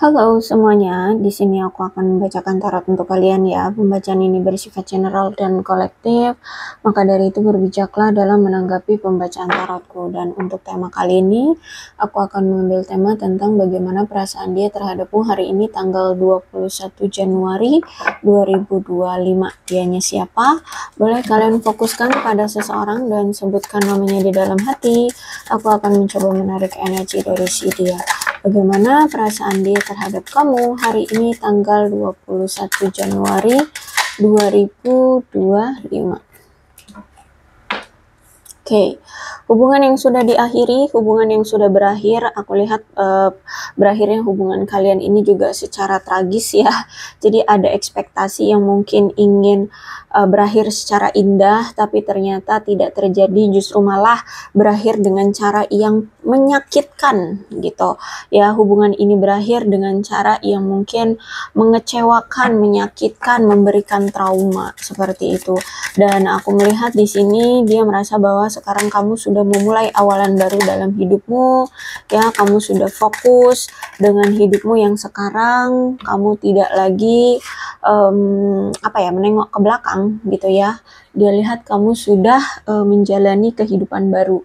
Halo semuanya, di sini aku akan membacakan tarot untuk kalian ya. Pembacaan ini bersifat general dan kolektif, maka dari itu berbijaklah dalam menanggapi pembacaan tarotku. Dan untuk tema kali ini, aku akan mengambil tema tentang bagaimana perasaan dia terhadapmu hari ini tanggal 21 Januari 2025. Dianya siapa? Boleh kalian fokuskan pada seseorang dan sebutkan namanya di dalam hati. Aku akan mencoba menarik energi dari si dia. Bagaimana perasaan dia terhadap kamu hari ini tanggal 21 Januari 2025? Oke, hubungan yang sudah diakhiri, hubungan yang sudah berakhir, aku lihat berakhirnya hubungan kalian ini juga secara tragis ya. Jadi ada ekspektasi yang mungkin ingin berakhir secara indah, tapi ternyata tidak terjadi, justru malah berakhir dengan cara yang menyakitkan gitu. Ya, hubungan ini berakhir dengan cara yang mungkin mengecewakan, menyakitkan, memberikan trauma seperti itu. Dan aku melihat di sini dia merasa bahwa sekarang kamu sudah memulai awalan baru dalam hidupmu, ya, kamu sudah fokus dengan hidupmu yang sekarang, kamu tidak lagi menengok ke belakang gitu ya. Dia lihat kamu sudah menjalani kehidupan baru.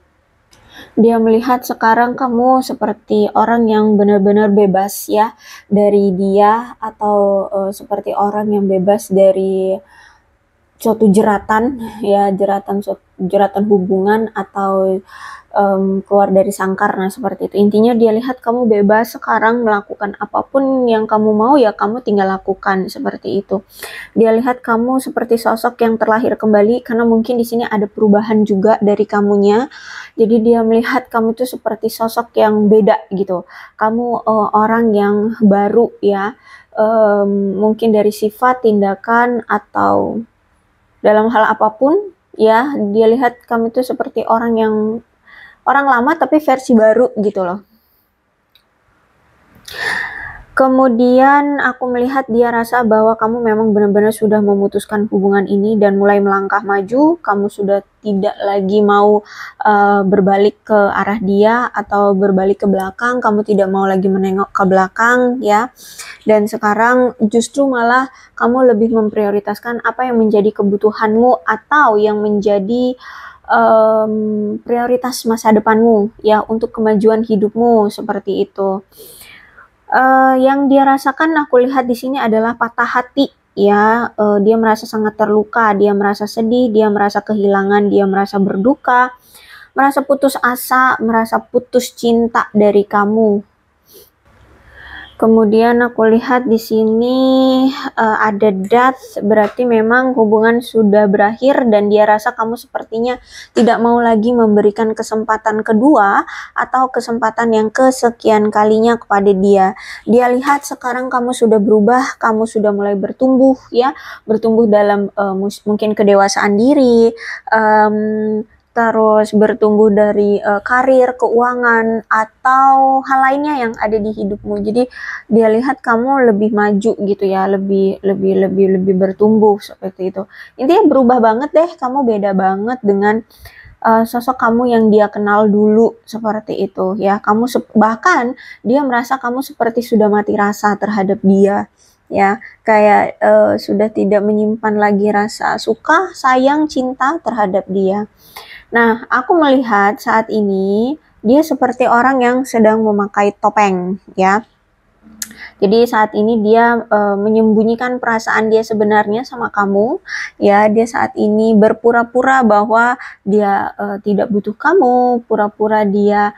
Dia melihat sekarang kamu seperti orang yang benar-benar bebas ya dari dia, atau seperti orang yang bebas dari suatu jeratan ya, jeratan hubungan atau keluar dari sangkar. Nah seperti itu, intinya dia lihat kamu bebas sekarang, melakukan apapun yang kamu mau ya kamu tinggal lakukan, seperti itu. Dia lihat kamu seperti sosok yang terlahir kembali, karena mungkin di sini ada perubahan juga dari kamunya. Jadi dia melihat kamu itu seperti sosok yang beda gitu, kamu orang yang baru ya, mungkin dari sifat, tindakan, atau dalam hal apapun ya. Dia lihat kamu itu seperti orang lama tapi versi baru gitu loh. Kemudian aku melihat dia rasa bahwa kamu memang benar-benar sudah memutuskan hubungan ini dan mulai melangkah maju. Kamu sudah tidak lagi mau berbalik ke arah dia atau berbalik ke belakang. Kamu tidak mau lagi menengok ke belakang ya. Dan sekarang justru malah kamu lebih memprioritaskan apa yang menjadi kebutuhanmu atau yang menjadi prioritas masa depanmu ya, untuk kemajuan hidupmu, seperti itu. Yang dia rasakan aku lihat di sini adalah patah hati ya. Dia merasa sangat terluka, dia merasa sedih, dia merasa kehilangan, dia merasa berduka, merasa putus asa, merasa putus cinta dari kamu. Kemudian aku lihat di sini ada death, berarti memang hubungan sudah berakhir dan dia rasa kamu sepertinya tidak mau lagi memberikan kesempatan kedua atau kesempatan yang kesekian kalinya kepada dia. Dia lihat sekarang kamu sudah berubah, kamu sudah mulai bertumbuh ya, bertumbuh dalam mungkin kedewasaan diri, terus bertumbuh dari karir, keuangan, atau hal lainnya yang ada di hidupmu. Jadi dia lihat kamu lebih maju gitu ya, lebih bertumbuh seperti itu. Intinya berubah banget deh, kamu beda banget dengan sosok kamu yang dia kenal dulu, seperti itu ya. Kamu bahkan dia merasa kamu seperti sudah mati rasa terhadap dia ya, kayak sudah tidak menyimpan lagi rasa suka, sayang, cinta terhadap dia. Nah, aku melihat saat ini dia seperti orang yang sedang memakai topeng ya. Jadi saat ini dia menyembunyikan perasaan dia sebenarnya sama kamu ya. Dia saat ini berpura-pura bahwa dia tidak butuh kamu, pura-pura dia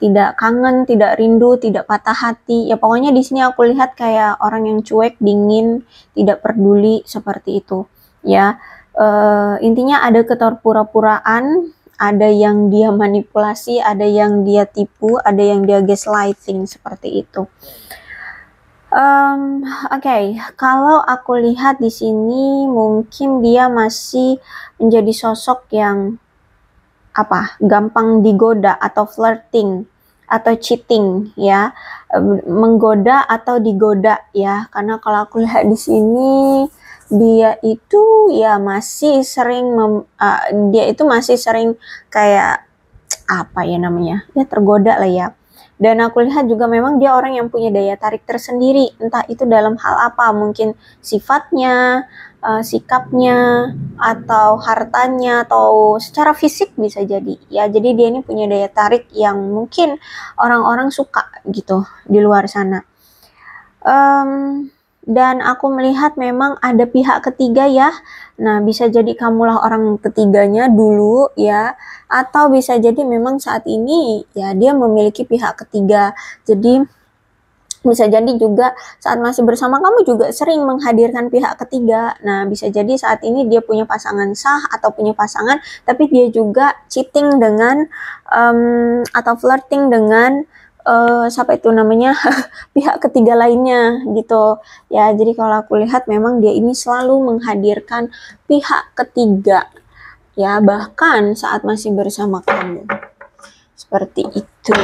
tidak kangen, tidak rindu, tidak patah hati. Ya pokoknya di sini aku lihat kayak orang yang cuek, dingin, tidak peduli, seperti itu ya. Intinya ada keterpura-puraan, ada yang dia manipulasi, ada yang dia tipu, ada yang dia gaslighting, seperti itu. Oke, kalau aku lihat di sini mungkin dia masih menjadi sosok yang gampang digoda atau flirting atau cheating ya, menggoda atau digoda ya. Karena kalau aku lihat di sini dia itu ya masih sering kayak tergoda lah ya. Dan aku lihat juga memang dia orang yang punya daya tarik tersendiri, entah itu dalam hal apa, mungkin sifatnya, sikapnya, atau hartanya, atau secara fisik bisa jadi. Ya, jadi dia ini punya daya tarik yang mungkin orang-orang suka gitu di luar sana. Dan aku melihat memang ada pihak ketiga ya. Nah, bisa jadi kamulah orang ketiganya dulu ya, atau bisa jadi memang saat ini ya dia memiliki pihak ketiga. Jadi bisa jadi juga saat masih bersama kamu juga sering menghadirkan pihak ketiga. Nah, bisa jadi saat ini dia punya pasangan sah atau punya pasangan, tapi dia juga cheating dengan atau flirting dengan siapa itu namanya pihak ketiga lainnya gitu ya. Jadi kalau aku lihat memang dia ini selalu menghadirkan pihak ketiga ya, bahkan saat masih bersama kamu, seperti itu.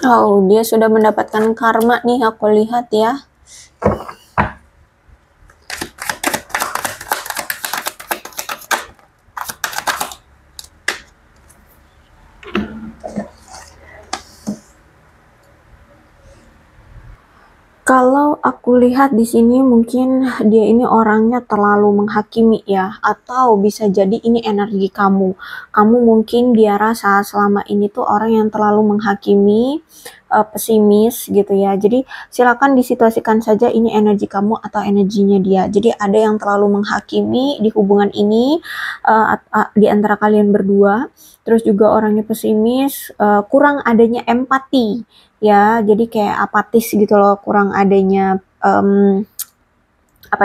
Oh, dia sudah mendapatkan karma nih, aku lihat ya. Kalau aku lihat di sini mungkin dia ini orangnya terlalu menghakimi ya, atau bisa jadi ini energi kamu. Kamu mungkin dia rasa selama ini tuh orang yang terlalu menghakimi, pesimis gitu ya. Jadi silakan disituasikan saja ini energi kamu atau energinya dia. Jadi ada yang terlalu menghakimi di hubungan ini di antara kalian berdua. Terus juga orangnya pesimis, kurang adanya empati ya, jadi kayak apatis gitu loh, kurang adanya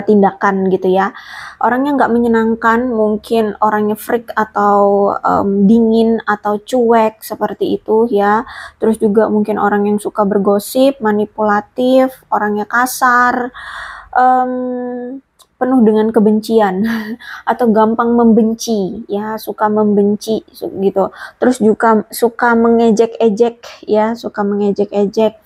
tindakan gitu ya. Orangnya nggak menyenangkan, mungkin orangnya freak atau dingin atau cuek seperti itu ya. Terus juga mungkin orang yang suka bergosip, manipulatif, orangnya kasar, penuh dengan kebencian atau gampang membenci ya, suka membenci gitu. Terus juga suka mengejek-ejek ya, suka mengejek-ejek.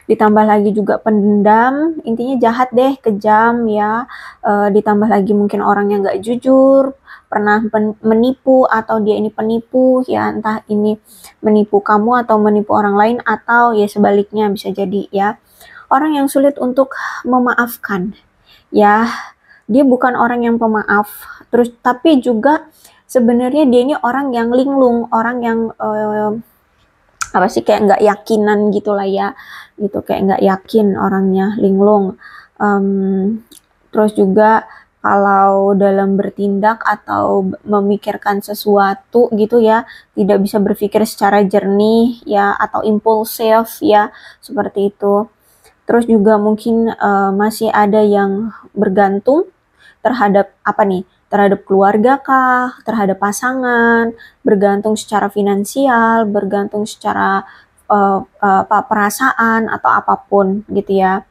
Ditambah lagi juga pendendam, intinya jahat deh, kejam ya. Ditambah lagi mungkin orangnya nggak jujur, pernah menipu atau dia ini penipu ya, entah ini menipu kamu atau menipu orang lain atau ya sebaliknya bisa jadi ya. Orang yang sulit untuk memaafkan ya, dia bukan orang yang pemaaf, terus tapi juga sebenarnya dia ini orang yang linglung, orang yang apa sih, kayak nggak yakinan gitulah ya, gitu, kayak nggak yakin orangnya, linglung. Terus juga kalau dalam bertindak atau memikirkan sesuatu gitu ya, tidak bisa berpikir secara jernih ya, atau impulsif ya, seperti itu. Terus juga mungkin masih ada yang bergantung terhadap apa nih? Terhadap keluarga kah, terhadap pasangan, bergantung secara finansial, bergantung secara perasaan atau apapun gitu ya.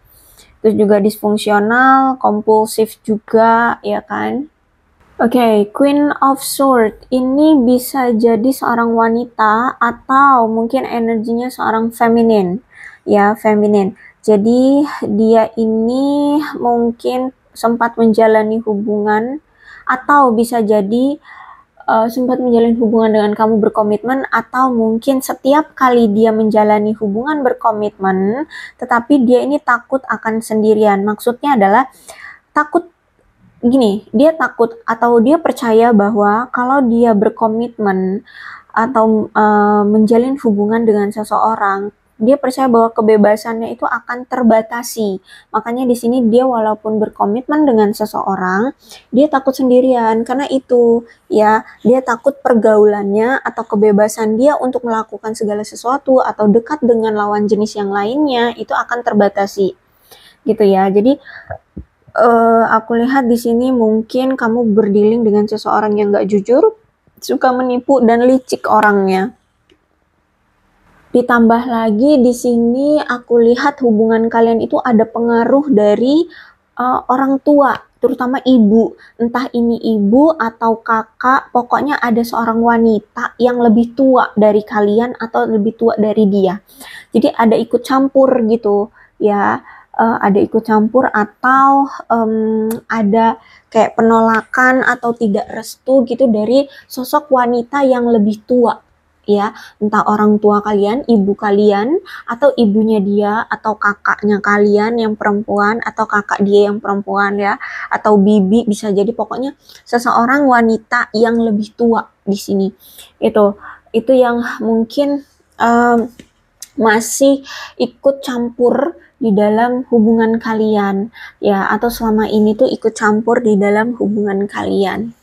Terus juga disfungsional, kompulsif juga ya kan. Oke, Queen of Swords ini bisa jadi seorang wanita atau mungkin energinya seorang feminin ya, feminin. Jadi dia ini mungkin sempat menjalani hubungan atau bisa jadi sempat menjalin hubungan dengan kamu berkomitmen, atau mungkin setiap kali dia menjalani hubungan berkomitmen tetapi dia ini takut akan sendirian. Maksudnya adalah takut gini, dia takut atau dia percaya bahwa kalau dia berkomitmen atau menjalin hubungan dengan seseorang, dia percaya bahwa kebebasannya itu akan terbatasi. Makanya di sini dia walaupun berkomitmen dengan seseorang, dia takut sendirian karena itu ya, dia takut pergaulannya atau kebebasan dia untuk melakukan segala sesuatu atau dekat dengan lawan jenis yang lainnya itu akan terbatasi. Gitu ya. Jadi aku lihat di sini mungkin kamu berdealing dengan seseorang yang gak jujur, suka menipu dan licik orangnya. Ditambah lagi di sini aku lihat hubungan kalian itu ada pengaruh dari orang tua, terutama ibu. Entah ini ibu atau kakak, pokoknya ada seorang wanita yang lebih tua dari kalian atau lebih tua dari dia. Jadi ada ikut campur gitu ya, ada ikut campur atau ada kayak penolakan atau tidak restu gitu dari sosok wanita yang lebih tua ya, entah orang tua kalian, ibu kalian, atau ibunya dia, atau kakaknya kalian yang perempuan, atau kakak dia yang perempuan ya, atau bibi bisa jadi, pokoknya seseorang wanita yang lebih tua di sini. Itu yang mungkin masih ikut campur di dalam hubungan kalian ya, atau selama ini tuh ikut campur di dalam hubungan kalian.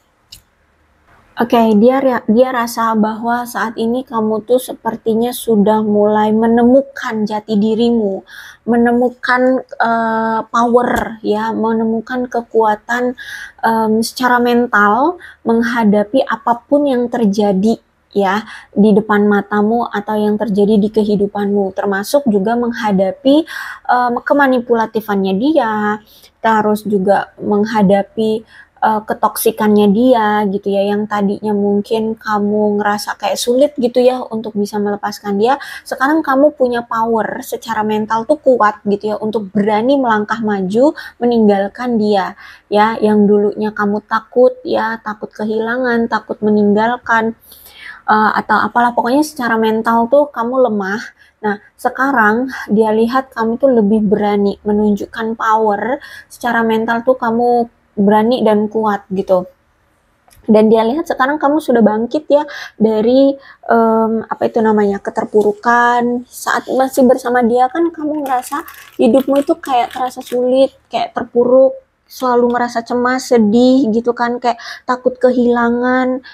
Oke, dia rasa bahwa saat ini kamu tuh sepertinya sudah mulai menemukan jati dirimu, menemukan power ya, menemukan kekuatan secara mental menghadapi apapun yang terjadi ya di depan matamu atau yang terjadi di kehidupanmu, termasuk juga menghadapi kemanipulatifannya dia, terus juga menghadapi ketoksikannya dia gitu ya, yang tadinya mungkin kamu ngerasa kayak sulit gitu ya untuk bisa melepaskan dia, sekarang kamu punya power secara mental tuh kuat gitu ya untuk berani melangkah maju meninggalkan dia ya, yang dulunya kamu takut ya, takut kehilangan, takut meninggalkan atau apalah, pokoknya secara mental tuh kamu lemah. Nah, sekarang dia lihat kamu tuh lebih berani menunjukkan power secara mental tuh, kamu berani dan kuat gitu. Dan dia lihat sekarang kamu sudah bangkit ya dari apa itu namanya, keterpurukan. Saat masih bersama dia kan kamu ngerasa hidupmu itu kayak terasa sulit, kayak terpuruk, selalu merasa cemas, sedih gitu kan, kayak takut kehilangan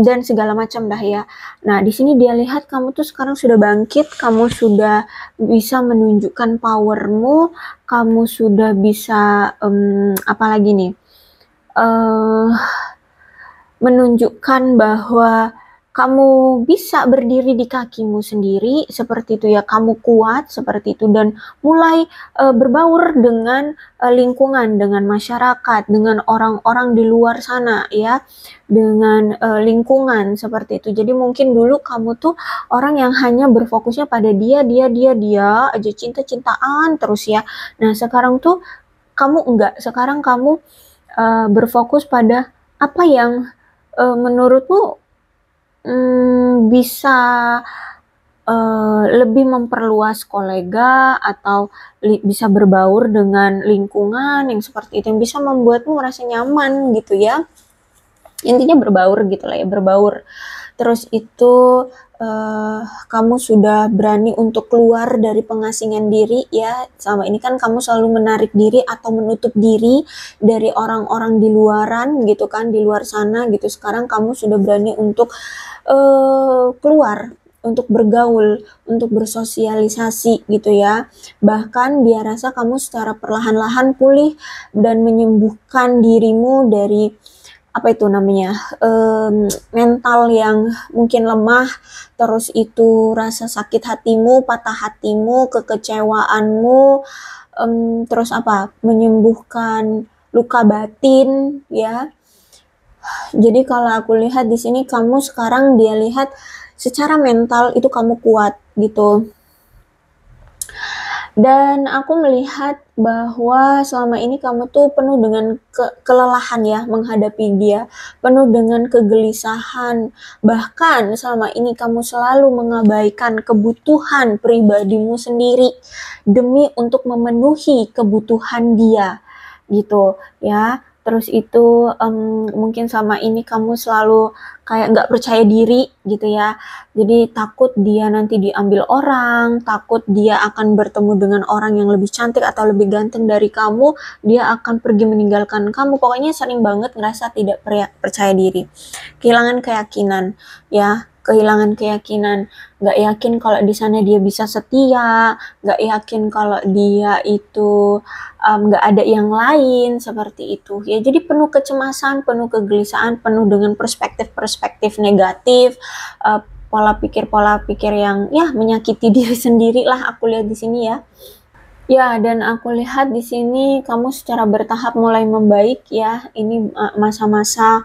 dan segala macam dah ya. Nah, di sini dia lihat kamu tuh sekarang sudah bangkit, kamu sudah bisa menunjukkan powermu, kamu sudah bisa apa lagi nih? Menunjukkan bahwa kamu bisa berdiri di kakimu sendiri seperti itu ya, kamu kuat seperti itu, dan mulai berbaur dengan lingkungan, dengan masyarakat, dengan orang-orang di luar sana ya, dengan lingkungan seperti itu. Jadi mungkin dulu kamu tuh orang yang hanya berfokusnya pada dia aja, cinta-cintaan terus ya. Nah, sekarang tuh kamu enggak, sekarang kamu berfokus pada apa yang menurutmu bisa lebih memperluas kolega atau bisa berbaur dengan lingkungan yang seperti itu, yang bisa membuatmu merasa nyaman gitu ya. Intinya berbaur gitu lah ya, berbaur. Terus itu kamu sudah berani untuk keluar dari pengasingan diri ya. Selama ini kan kamu selalu menarik diri atau menutup diri dari orang-orang di luaran gitu kan, di luar sana gitu. Sekarang kamu sudah berani untuk keluar, untuk bergaul, untuk bersosialisasi gitu ya. Bahkan dia rasa kamu secara perlahan-lahan pulih dan menyembuhkan dirimu dari apa itu namanya, mental yang mungkin lemah, terus itu rasa sakit hatimu, patah hatimu, kekecewaanmu, terus apa, menyembuhkan luka batin ya. Jadi kalau aku lihat di sini kamu sekarang, dia lihat secara mental itu kamu kuat gitu. Dan aku melihat bahwa selama ini kamu tuh penuh dengan kelelahan ya menghadapi dia, penuh dengan kegelisahan. Bahkan selama ini kamu selalu mengabaikan kebutuhan pribadimu sendiri demi untuk memenuhi kebutuhan dia gitu ya. Terus itu mungkin selama ini kamu selalu kayak nggak percaya diri gitu ya. Jadi takut dia nanti diambil orang, takut dia akan bertemu dengan orang yang lebih cantik atau lebih ganteng dari kamu, dia akan pergi meninggalkan kamu. Pokoknya sering banget ngerasa tidak percaya diri, kehilangan keyakinan ya, kehilangan keyakinan, nggak yakin kalau di sana dia bisa setia, nggak yakin kalau dia itu nggak ada yang lain seperti itu ya. Jadi penuh kecemasan, penuh kegelisahan, penuh dengan perspektif-perspektif negatif, pola pikir yang ya menyakiti diri sendiri lah aku lihat di sini ya. Ya, dan aku lihat di sini kamu secara bertahap mulai membaik ya. Ini masa-masa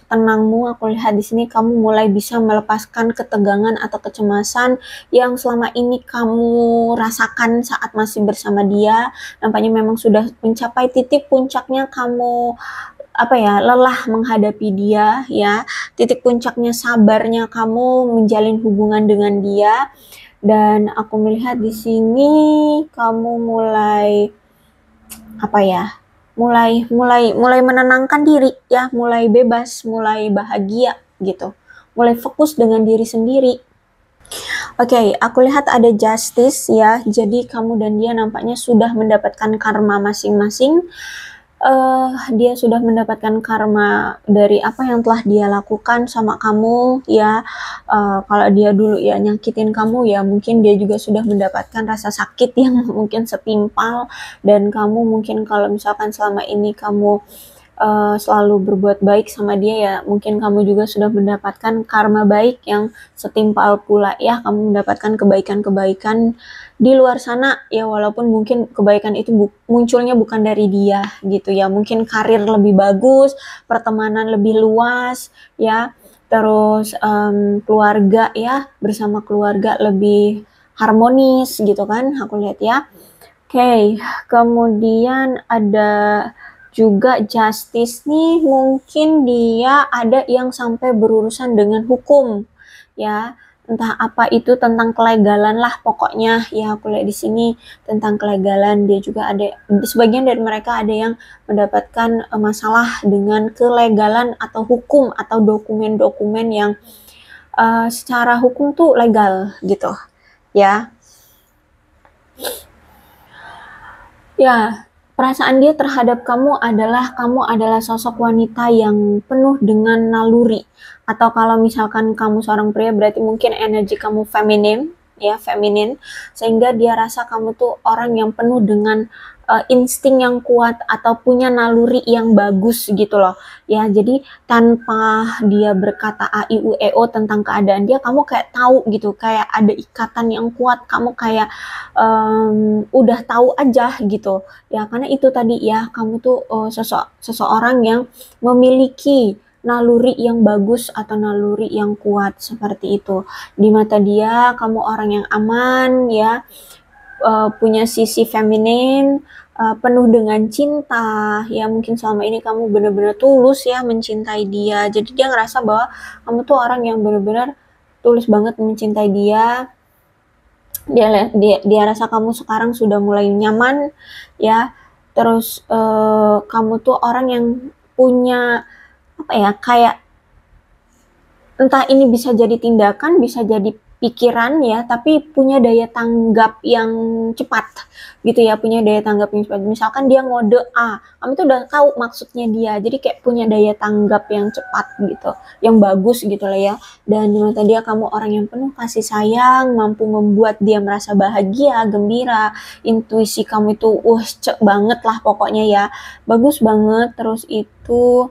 tenangmu. Aku lihat di sini kamu mulai bisa melepaskan ketegangan atau kecemasan yang selama ini kamu rasakan saat masih bersama dia. Nampaknya memang sudah mencapai titik puncaknya kamu lelah menghadapi dia ya. Titik puncaknya sabarnya kamu menjalin hubungan dengan dia. Dan aku melihat di sini kamu mulai mulai menenangkan diri ya, mulai bebas, mulai bahagia gitu, mulai fokus dengan diri sendiri. Oke, aku lihat ada justice ya, jadi kamu dan dia nampaknya sudah mendapatkan karma masing-masing. Dia sudah mendapatkan karma dari apa yang telah dia lakukan sama kamu ya. Kalau dia dulu ya nyakitin kamu ya, mungkin dia juga sudah mendapatkan rasa sakit yang mungkin setimpal. Dan kamu mungkin kalau misalkan selama ini kamu selalu berbuat baik sama dia ya, mungkin kamu juga sudah mendapatkan karma baik yang setimpal pula ya. Kamu mendapatkan kebaikan-kebaikan di luar sana ya, walaupun mungkin kebaikan itu munculnya bukan dari dia gitu ya. Mungkin karir lebih bagus, pertemanan lebih luas ya, terus keluarga ya, bersama keluarga lebih harmonis gitu kan, aku lihat ya. Oke, kemudian ada juga justice nih, mungkin dia ada yang sampai berurusan dengan hukum ya, entah apa itu tentang kelegalan lah pokoknya ya. Aku lihat di sini tentang kelegalan. Dia juga ada, sebagian dari mereka ada yang mendapatkan masalah dengan kelegalan atau hukum atau dokumen-dokumen yang secara hukum tuh legal gitu ya. Ya, perasaan dia terhadap kamu adalah sosok wanita yang penuh dengan naluri. Atau kalau misalkan kamu seorang pria, berarti mungkin energi kamu feminin, ya, feminin. Sehingga dia rasa kamu tuh orang yang penuh dengan insting yang kuat atau punya naluri yang bagus gitu loh. Ya, jadi tanpa dia berkata a i u e o tentang keadaan dia, kamu kayak tahu gitu, kayak ada ikatan yang kuat, kamu kayak udah tahu aja gitu ya. Karena itu tadi ya, kamu tuh seseorang yang memiliki naluri yang bagus atau naluri yang kuat seperti itu. Di mata dia kamu orang yang aman ya, punya sisi feminin, penuh dengan cinta ya. Mungkin selama ini kamu benar-benar tulus ya mencintai dia, jadi dia ngerasa bahwa kamu tuh orang yang benar-benar tulus banget mencintai dia. Dia rasa kamu sekarang sudah mulai nyaman ya. Terus kamu tuh orang yang punya kayak entah ini bisa jadi tindakan, bisa jadi pikiran ya, tapi punya daya tanggap yang cepat gitu ya, punya daya tanggap yang cepat. Misalkan dia ngode A, kamu tuh udah tahu maksudnya dia, jadi kayak punya daya tanggap yang cepat gitu, yang bagus gitu lah ya. Dan di mata dia kamu orang yang penuh kasih sayang, mampu membuat dia merasa bahagia, gembira. Intuisi kamu itu cek banget lah pokoknya ya, bagus banget. Terus itu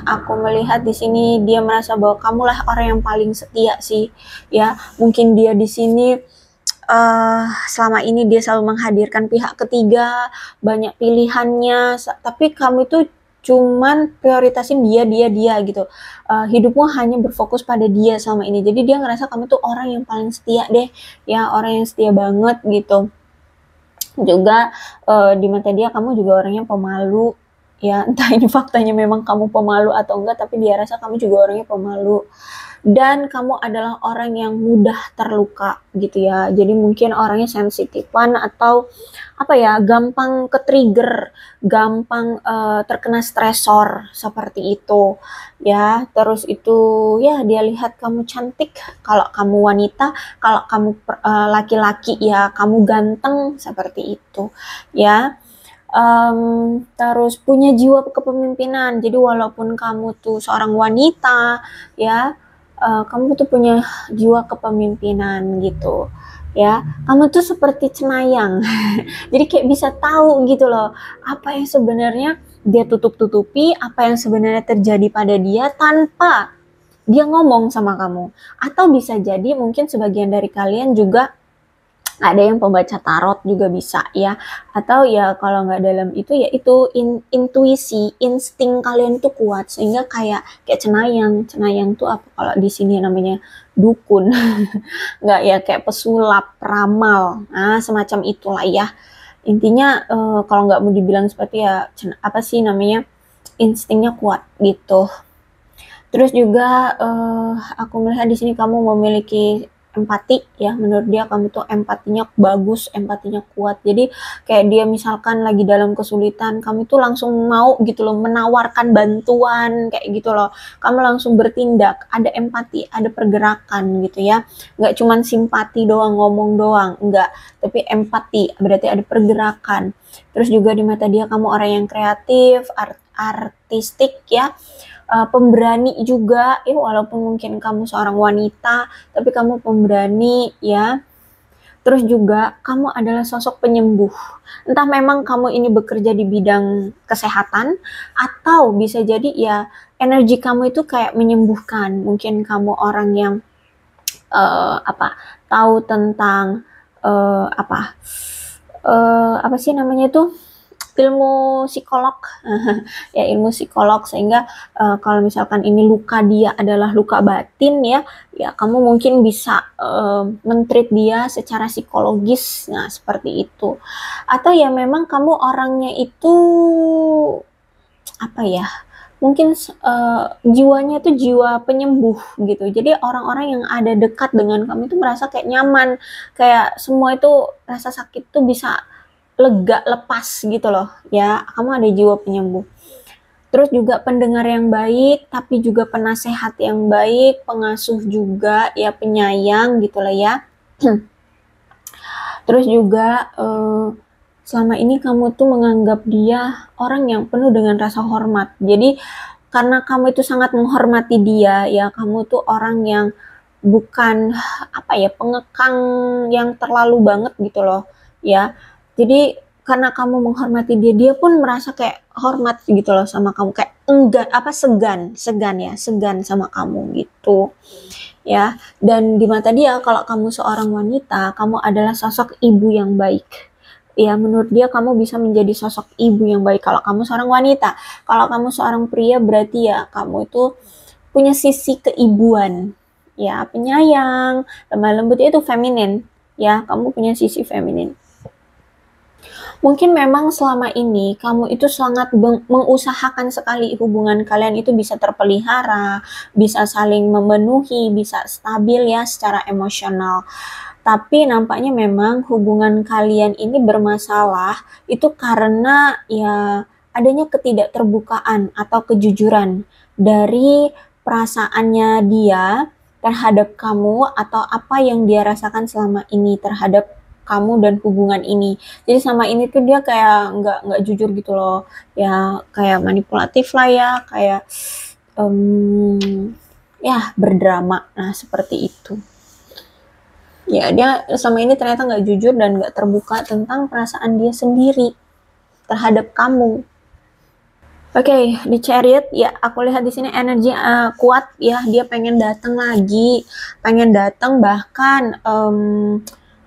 aku melihat di sini dia merasa bahwa kamulah orang yang paling setia sih ya. Mungkin dia di sini selama ini dia selalu menghadirkan pihak ketiga, banyak pilihannya, tapi kamu itu cuman prioritasin dia gitu. Hidupmu hanya berfokus pada dia selama ini. Jadi dia ngerasa kamu tuh orang yang paling setia deh ya, orang yang setia banget gitu. Juga di mata dia kamu juga orangnya pemalu ya, entah ini faktanya memang kamu pemalu atau enggak, tapi dia rasa kamu juga orangnya pemalu. Dan kamu adalah orang yang mudah terluka gitu ya, jadi mungkin orangnya sensitifan atau gampang ke-trigger, gampang terkena stresor seperti itu ya. Terus itu ya, dia lihat kamu cantik kalau kamu wanita, kalau kamu laki-laki ya kamu ganteng seperti itu ya. Terus punya jiwa kepemimpinan, jadi walaupun kamu tuh seorang wanita ya, kamu tuh punya jiwa kepemimpinan gitu ya. Kamu tuh seperti cenayang jadi kayak bisa tahu gitu loh apa yang sebenarnya dia tutup-tutupi, apa yang sebenarnya terjadi pada dia, tanpa dia ngomong sama kamu. Atau bisa jadi mungkin sebagian dari kalian juga ada yang pembaca tarot juga bisa ya, atau ya kalau nggak dalam itu ya itu intuisi, insting kalian tuh kuat sehingga kayak kayak cenayang tuh apa kalau di sini namanya dukun nggak ya, kayak pesulap, ramal, nah semacam itulah ya. Intinya kalau nggak mau dibilang seperti ya apa sih namanya, instingnya kuat gitu. Terus juga aku melihat di sini kamu memiliki empati ya, menurut dia kamu tuh empatinya bagus, empatinya kuat. Jadi kayak dia misalkan lagi dalam kesulitan, kamu tuh langsung mau gitu loh menawarkan bantuan kayak gitu loh. Kamu langsung bertindak, ada empati, ada pergerakan gitu ya. Nggak cuman simpati doang, ngomong doang, enggak, tapi empati, berarti ada pergerakan. Terus juga di mata dia kamu orang yang kreatif, artistik ya, pemberani juga ya, walaupun mungkin kamu seorang wanita tapi kamu pemberani ya. Terus juga kamu adalah sosok penyembuh, entah memang kamu ini bekerja di bidang kesehatan atau bisa jadi ya energi kamu itu kayak menyembuhkan. Mungkin kamu orang yang apa, tahu tentang apa sih namanya itu, ilmu psikolog ya, ilmu psikolog, sehingga kalau misalkan ini luka dia adalah luka batin ya, ya kamu mungkin bisa men-treat dia secara psikologis, nah seperti itu. Atau ya memang kamu orangnya itu apa ya, mungkin jiwanya itu jiwa penyembuh gitu, jadi orang-orang yang ada dekat dengan kamu itu merasa kayak nyaman, kayak semua itu rasa sakit tuh bisa lega, lepas gitu loh ya, kamu ada jiwa penyembuh. Terus juga pendengar yang baik, tapi juga penasehat yang baik, pengasuh juga ya, penyayang gitulah ya. Terus juga selama ini kamu tuh menganggap dia orang yang penuh dengan rasa hormat. Jadi karena kamu itu sangat menghormati dia ya, kamu tuh orang yang bukan apa ya, pengekang yang terlalu banget gitu loh ya. Jadi karena kamu menghormati dia, dia pun merasa kayak hormat gitu loh sama kamu, kayak enggak apa, segan sama kamu gitu ya. Dan di mata dia kalau kamu seorang wanita, kamu adalah sosok ibu yang baik ya. Menurut dia kamu bisa menjadi sosok ibu yang baik kalau kamu seorang wanita. Kalau kamu seorang pria berarti ya kamu itu punya sisi keibuan ya, penyayang, lemah lembut, itu feminin ya, kamu punya sisi feminin. Mungkin memang selama ini kamu itu sangat mengusahakan sekali hubungan kalian itu bisa terpelihara, bisa saling memenuhi, bisa stabil ya secara emosional. Tapi nampaknya memang hubungan kalian ini bermasalah itu karena ya adanya ketidakterbukaan atau kejujuran dari perasaannya dia terhadap kamu, atau apa yang dia rasakan selama ini terhadap kamu dan hubungan ini. Jadi sama ini tuh dia kayak nggak jujur gitu loh ya, kayak manipulatif lah ya, kayak ya berdrama, nah seperti itu ya. Dia sama ini ternyata nggak jujur dan nggak terbuka tentang perasaan dia sendiri terhadap kamu. Oke, di Chariot ya, aku lihat di sini energi kuat ya, dia pengen datang lagi, pengen datang, bahkan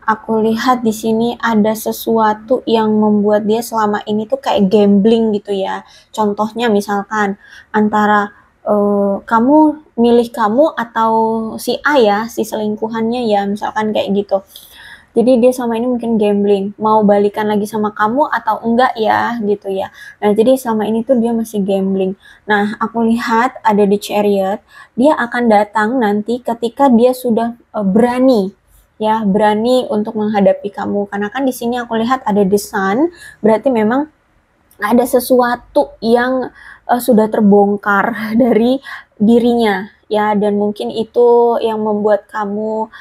aku lihat di sini ada sesuatu yang membuat dia selama ini tuh kayak gambling gitu ya. Contohnya misalkan antara kamu milih kamu atau si A ya, si selingkuhannya ya, misalkan kayak gitu. Jadi dia selama ini mungkin gambling, mau balikan lagi sama kamu atau enggak ya gitu ya. Nah jadi selama ini tuh dia masih gambling. Nah aku lihat ada di Chariot, dia akan datang nanti ketika dia sudah berani ya, berani untuk menghadapi kamu. Karena kan di sini aku lihat ada the Sun, berarti memang ada sesuatu yang sudah terbongkar dari dirinya ya, dan mungkin itu yang membuat kamu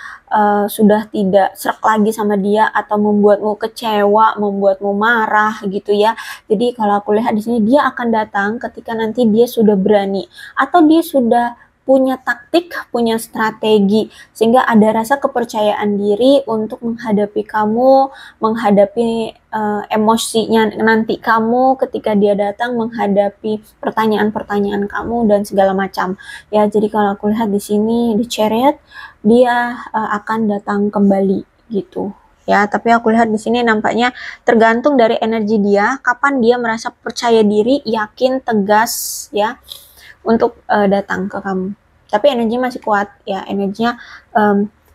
sudah tidak serak lagi sama dia, atau membuatmu kecewa, membuatmu marah gitu ya. Jadi kalau aku lihat di sini dia akan datang ketika nanti dia sudah berani, atau dia sudah punya taktik, punya strategi, sehingga ada rasa kepercayaan diri untuk menghadapi kamu, menghadapi emosinya nanti kamu ketika dia datang, menghadapi pertanyaan-pertanyaan kamu dan segala macam. Ya, jadi kalau aku lihat di sini di Chariot, dia akan datang kembali gitu. Ya, tapi aku lihat di sini nampaknya tergantung dari energi dia, kapan dia merasa percaya diri, yakin, tegas ya untuk datang ke kamu. Tapi energinya masih kuat ya, energinya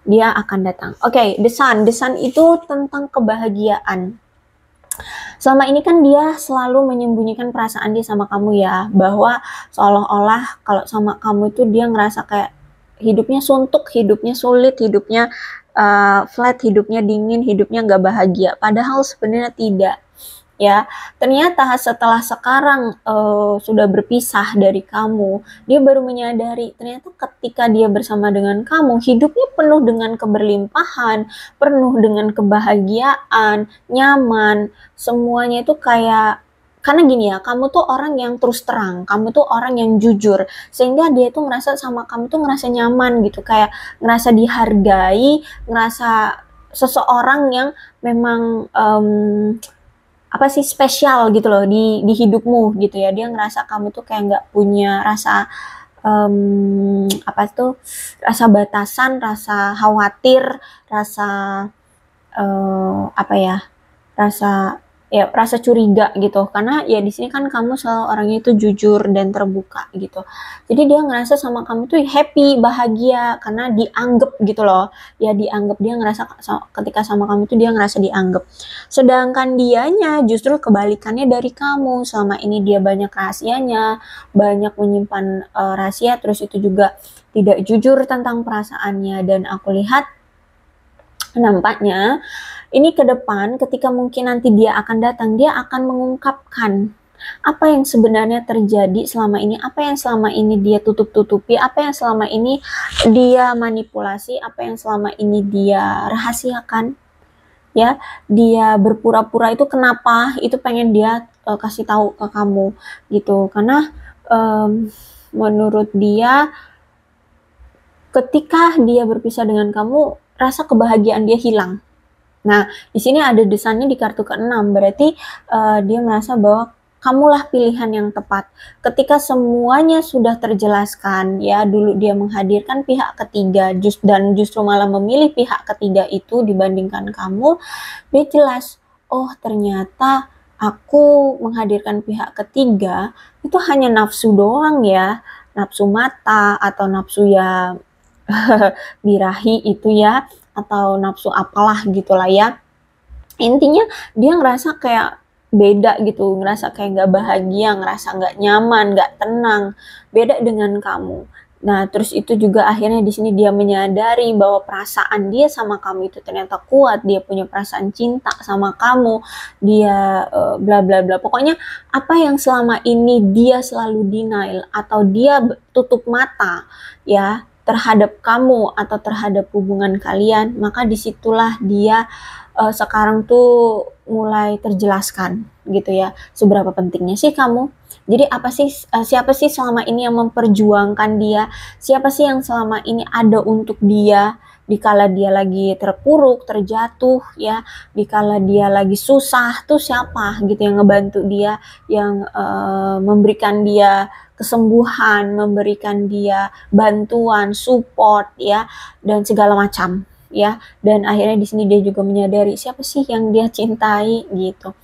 dia akan datang. Oke, The Sun. The Sun itu tentang kebahagiaan. Selama ini kan dia selalu menyembunyikan perasaan dia sama kamu ya, bahwa seolah-olah kalau sama kamu itu dia ngerasa kayak hidupnya suntuk, hidupnya sulit, hidupnya flat, hidupnya dingin, hidupnya nggak bahagia. Padahal sebenarnya tidak. Ya, ternyata setelah sekarang sudah berpisah dari kamu, dia baru menyadari ternyata ketika dia bersama dengan kamu, hidupnya penuh dengan keberlimpahan, penuh dengan kebahagiaan, nyaman, semuanya itu kayak karena gini ya, kamu tuh orang yang terus terang, kamu tuh orang yang jujur, sehingga dia tuh ngerasa sama kamu tuh ngerasa nyaman gitu, kayak ngerasa dihargai, ngerasa seseorang yang memang apa sih spesial gitu loh di hidupmu gitu ya. Dia ngerasa kamu tuh kayak nggak punya rasa apa tuh, rasa batasan, rasa khawatir, rasa apa ya, rasa curiga gitu, karena ya di sini kan kamu selalu orangnya itu jujur dan terbuka gitu. Jadi dia ngerasa sama kamu tuh happy, bahagia karena dianggap gitu loh. Ya dianggap, dia ngerasa ketika sama kamu tuh dia ngerasa dianggap. Sedangkan dianya justru kebalikannya dari kamu. Selama ini dia banyak rahasianya, banyak menyimpan rahasia, terus itu juga tidak jujur tentang perasaannya. Dan aku lihat nampaknya ini ke depan ketika mungkin nanti dia akan datang, dia akan mengungkapkan apa yang sebenarnya terjadi selama ini, apa yang selama ini dia tutup-tutupi, apa yang selama ini dia manipulasi, apa yang selama ini dia rahasiakan. Ya, dia berpura-pura itu kenapa? Itu pengen dia kasih tahu ke kamu gitu. Karena menurut dia ketika dia berpisah dengan kamu, rasa kebahagiaan dia hilang. Nah, di sini ada desainnya di kartu ke-6, berarti dia merasa bahwa kamulah pilihan yang tepat. Ketika semuanya sudah terjelaskan, ya dulu dia menghadirkan pihak ketiga dan justru malah memilih pihak ketiga itu dibandingkan kamu, dia jelas, oh ternyata aku menghadirkan pihak ketiga itu hanya nafsu doang ya, nafsu mata atau nafsu ya birahi itu ya, atau nafsu apalah gitulah ya. Intinya dia ngerasa kayak beda gitu, ngerasa kayak nggak bahagia, ngerasa nggak nyaman, nggak tenang, beda dengan kamu. Nah, terus itu juga akhirnya di sini dia menyadari bahwa perasaan dia sama kamu itu ternyata kuat, dia punya perasaan cinta sama kamu, dia bla bla bla. Pokoknya apa yang selama ini dia selalu denial atau dia tutup mata ya terhadap kamu atau terhadap hubungan kalian, maka disitulah dia sekarang tuh mulai terjelaskan gitu ya, seberapa pentingnya sih kamu. Jadi apa sih, siapa sih selama ini yang memperjuangkan dia, siapa sih yang selama ini ada untuk dia dikala dia lagi terpuruk, terjatuh ya, dikala dia lagi susah tuh siapa gitu yang ngebantu dia, yang memberikan dia kesembuhan, memberikan dia bantuan, support ya, dan segala macam ya. Dan akhirnya di sini dia juga menyadari siapa sih yang dia cintai gitu.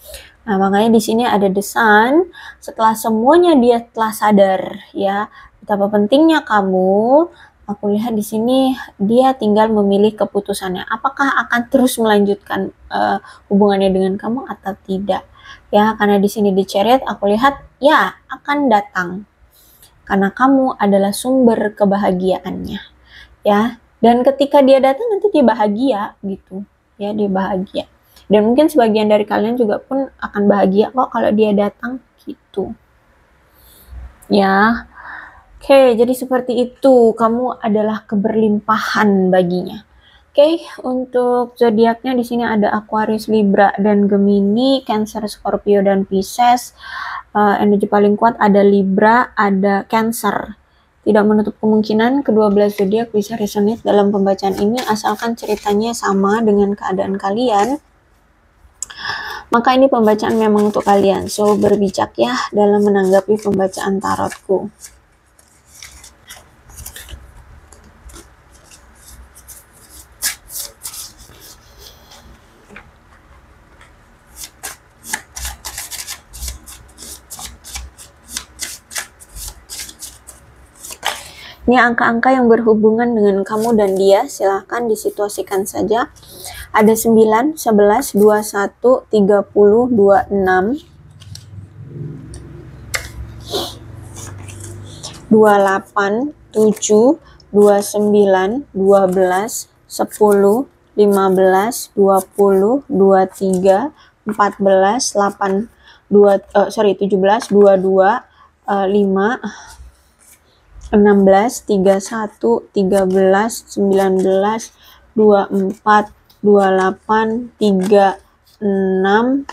Nah, makanya di sini ada The Sun. Setelah semuanya dia telah sadar ya betapa pentingnya kamu, aku lihat di sini dia tinggal memilih keputusannya. Apakah akan terus melanjutkan hubungannya dengan kamu atau tidak? Ya, karena di sini di Chariot aku lihat ya akan datang. Karena kamu adalah sumber kebahagiaannya. Ya, dan ketika dia datang nanti dia bahagia gitu. Ya, dia bahagia. Dan mungkin sebagian dari kalian juga pun akan bahagia kok kalau dia datang gitu. Ya. Oke, jadi seperti itu. Kamu adalah keberlimpahan baginya. Oke, untuk zodiaknya di sini ada Aquarius, Libra, dan Gemini, Cancer, Scorpio, dan Pisces. Energi paling kuat ada Libra, ada Cancer. Tidak menutup kemungkinan kedua belas zodiak bisa resonate dalam pembacaan ini, asalkan ceritanya sama dengan keadaan kalian. Maka ini pembacaan memang untuk kalian. So, berbijak ya dalam menanggapi pembacaan tarotku. Ini angka-angka yang berhubungan dengan kamu dan dia, silahkan disituasikan saja. Ada 9, 11, 21, 30, 26, 28, 7, 29, 12, 10, 15, 20, 23, 14, 8, 17, 22, 5, 16, 31, 13, 19, 24, 28, 36,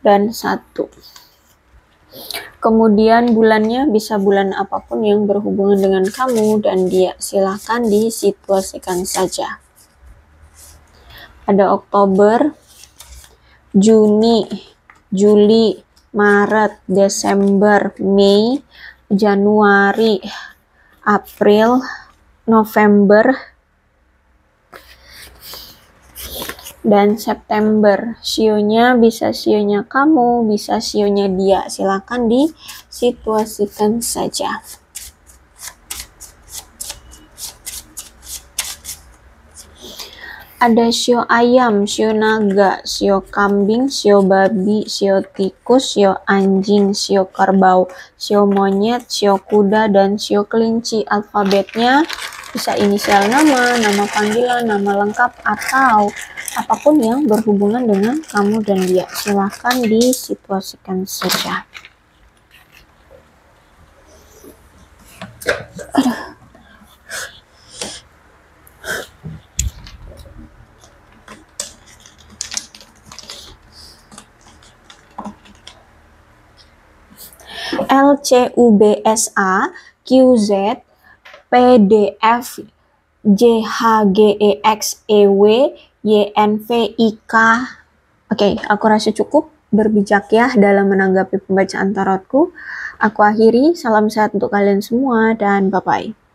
dan 1. Kemudian bulannya bisa bulan apapun yang berhubungan dengan kamu dan dia. Silahkan disituasikan saja. Ada Oktober, Juni, Juli, Maret, Desember, Mei, Januari, April, November, dan September. Sionya bisa sionya kamu, bisa sionya dia. Silakan disituasikan saja. Ada sio ayam, sio naga, sio kambing, sio babi, sio tikus, sio anjing, sio kerbau, sio monyet, sio kuda, dan sio kelinci. Alfabetnya bisa inisial nama, nama panggilan, nama lengkap, atau apapun yang berhubungan dengan kamu dan dia. Silahkan disituasikan saja. Aduh. LCUBSA QZ PDF JHGEXEW YNVIK. Oke, aku rasa cukup berbijak ya dalam menanggapi pembacaan tarotku. Aku akhiri, salam sehat untuk kalian semua dan bye-bye.